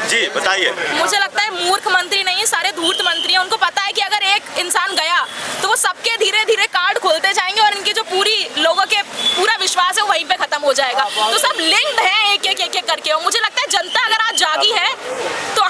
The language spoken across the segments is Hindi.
जी बताइए। मुझे लगता है मूर्ख मंत्री नहीं, सारे धूर्त मंत्री हैं। उनको पता है कि अगर एक इंसान गया तो वो सबके धीरे धीरे कार्ड खोलते जाएंगे और इनके जो पूरी लोगों के पूरा विश्वास है वो वहीं पे खत्म हो जाएगा। तो सब लिंक्ड हैं एक एक करके। और मुझे लगता है जनता अगर आज जागी है तो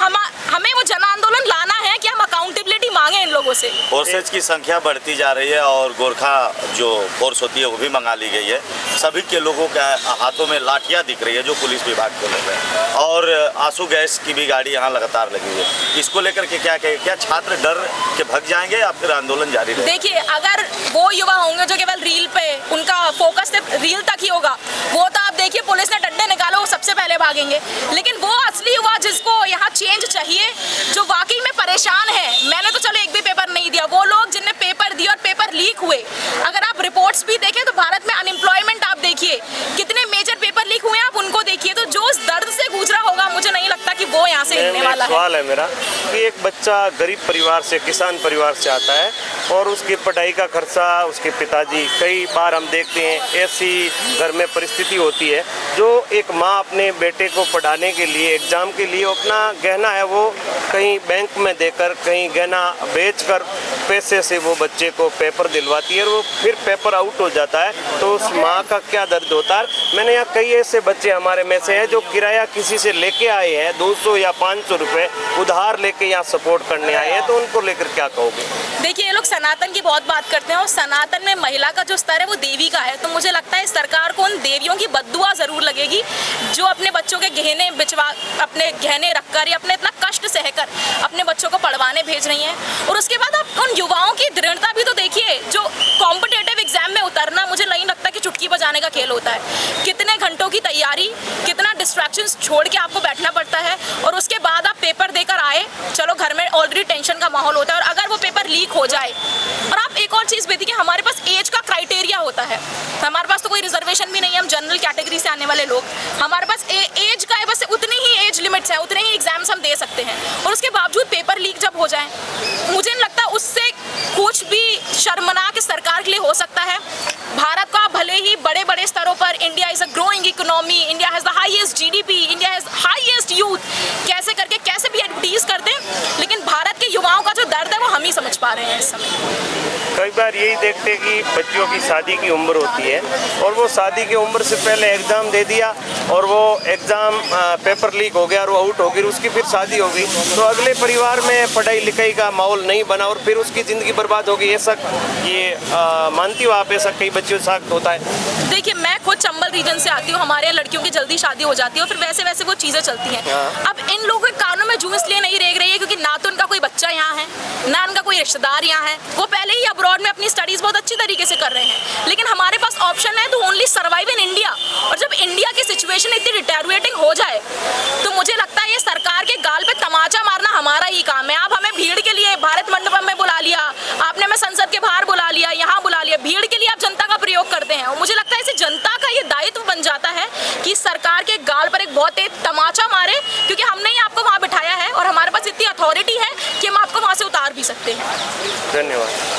हमें वो जन आंदोलन लाना है कि हम अकाउंटेबिलिटी मांगे इन लोगों से। फोर्सेज की संख्या बढ़ती जा रही है और गोरखा जो फोर्स होती है वो भी मंगा ली गई है। सभी के लोगों के हाथों में लाठियां दिख रही है जो पुलिस विभाग के लोग हैं, और आंसू गैस की भी गाड़ी यहाँ लगातार लगी हुई है। इसको लेकर के क्या छात्र डर के भग जाएंगे या फिर आंदोलन जारी रहेगा? देखिए, अगर वो युवा होंगे जो केवल रील पे उनका फोकस सिर्फ रील तक ही होगा, वो तो आप देखिए पुलिस ने डंडे निकालो वो सबसे पहले भागेंगे। लेकिन वो असली युवा जिसको यहाँ चेंज चाहिए, जो वाकई में परेशान है, मैंने तो चलो एक भी पेपर नहीं दिया, वो लोग जिनने पेपर दिए और पेपर लीक हुए, अगर आप रिपोर्ट्स भी देखें तो भारत में अनएम्प्लॉयमेंट आप देखिए, कितने मेजर पेपर लीक हुए हैं आप उनको देखिए। तो जो उस दर्द से गुजरा होगा, मुझे नहीं लगता कि वो यहाँ से हिलने वाला है। सवाल है मेरा कि एक बच्चा गरीब परिवार से, किसान परिवार से आता है और उसकी पढ़ाई का खर्चा उसके पिताजी, कई बार हम देखते हैं ऐसी घर में परिस्थिति होती है जो एक माँ अपने बेटे को पढ़ाने के लिए, एग्जाम के लिए अपना गहना है वो कहीं बैंक में देकर, कहीं गहना बेचकर पैसे से वो बच्चे को पेपर दिलवाती है और वो फिर पेपर आउट हो जाता है। तो उस माँ का क्या दर्द होता है। मैंने यहाँ कई ऐसे बच्चे हमारे में से हैं जो किराया किसी से लेके आए हैं, 200 या 500 रुपये उधार लेके यहाँ सपोर्ट करने आए हैं, तो उनको लेकर क्या कहोगे? देखिए, ये लोग सनातन की बहुत बात करते हैं और सनातन में महिला का जो स्तर है वो देवी का है। तो मुझे लगता है सरकार को उन देवियों की बद्दुआ जरूर लगेगी जो अपने बच्चों के गहने अपने गहने रखकर या अपने इतना कष्ट सहकर अपने बच्चों को पढ़वाने भेज रही हैं। और उसके बाद आप उन युवाओं की दृढ़ता भी तो देखिए, जो कॉम्पिटिटिव एग्जाम में उतरना मुझे नहीं लगता कि चुटकी बजाने का खेल होता है। कितने घंटों की तैयारी, कितना डिस्ट्रैक्शंस छोड़ के आपको बैठना पड़ता है और उसके बाद आप पेपर देकर आए, चलो घर में ऑलरेडी टेंशन का माहौल होता है और अगर वो पेपर लीक हो जाए। और आप एक और चीज़ भी देखिए, हमारे पास एज का क्राइटेरिया होता है, हमारे पास तो कोई रिजर्वेशन भी नहीं है, हम जनरल कैटेगरी से आने वाले लोग, हमारे पास एज का है, बस उतनी ही एज लिमिट्स है, उतने ही एग्जाम्स हम दे सकते हैं। और उसके बावजूद पेपर लीक जब हो जाए, मुझे नहीं लगता उससे कुछ भी शर्मनाक सरकार के लिए हो सकता है। भारत का भले ही बड़े बड़े स्तरों पर India is a growing economy, India has the highest GDP, India has highest youth, कैसे करके कैसे भी एडवर्टीज कर दें, लेकिन भारत के युवाओं का जो दर्द है वो हम ही समझ पा रहे हैं इस समय। कई बार यही देखते हैं कि बच्चियों की शादी की उम्र होती है और वो शादी की उम्र से पहले एग्ज़ाम दे दिया और वो एग्ज़ाम पेपर लीक हो गया और वो आउट हो गई, उसकी फिर शादी हो गई, तो अगले परिवार में पढ़ाई लिखाई का माहौल नहीं बना और फिर उसकी ज़िंदगी बर्बाद हो गई। ऐसा ये मानती हो आप? ऐसा कई बच्चों के साथ होता है। देखिए, मैं खुद चंबल रीजन से आती हूँ, हमारे यहाँ लड़कियों की जल्दी शादी हो जाती है और फिर वैसे वैसे वो चीज़ें चलती हैं। अब इन लोगों के कानों में जूं इसलिए नहीं रेंग रही है क्योंकि ना तो उनका कोई बच्चा यहाँ है, ना उनका कोई रिश्तेदार यहाँ है, वो पहले ही अब्रॉड में अपनी स्टडीज़ बहुत अच्छी तरीके से कर रहे हैं। लेकिन हमारे पास ऑप्शन है तो ओनली सर्वाइव इन इंडिया। और जब इंडिया की सिचुएशन इतनी डिटेरियोरेटिंग हो जाए तो मुझे लगता है ये सरकार के गाल पे तमाचा मारना हमारा ही काम है। आप हमें भीड़ के लिए भारत मंडपम में बुला लिया, आपने हमें संसद के बाहर बुला लिया, यहाँ बुला लिया, भीड़ के लिए आप जनता का प्रयोग करते हैं। और मुझे लगता है इसे जनता का ये दायित्व बन जाता है कि सरकार के गाल पर एक बहुत तेज तमाचा मारे, क्योंकि हमने ही आपको वहाँ बिठाया है और हमारे पास इतनी अथॉरिटी है कि हम आपको वहाँ से उतार भी सकते हैं। धन्यवाद।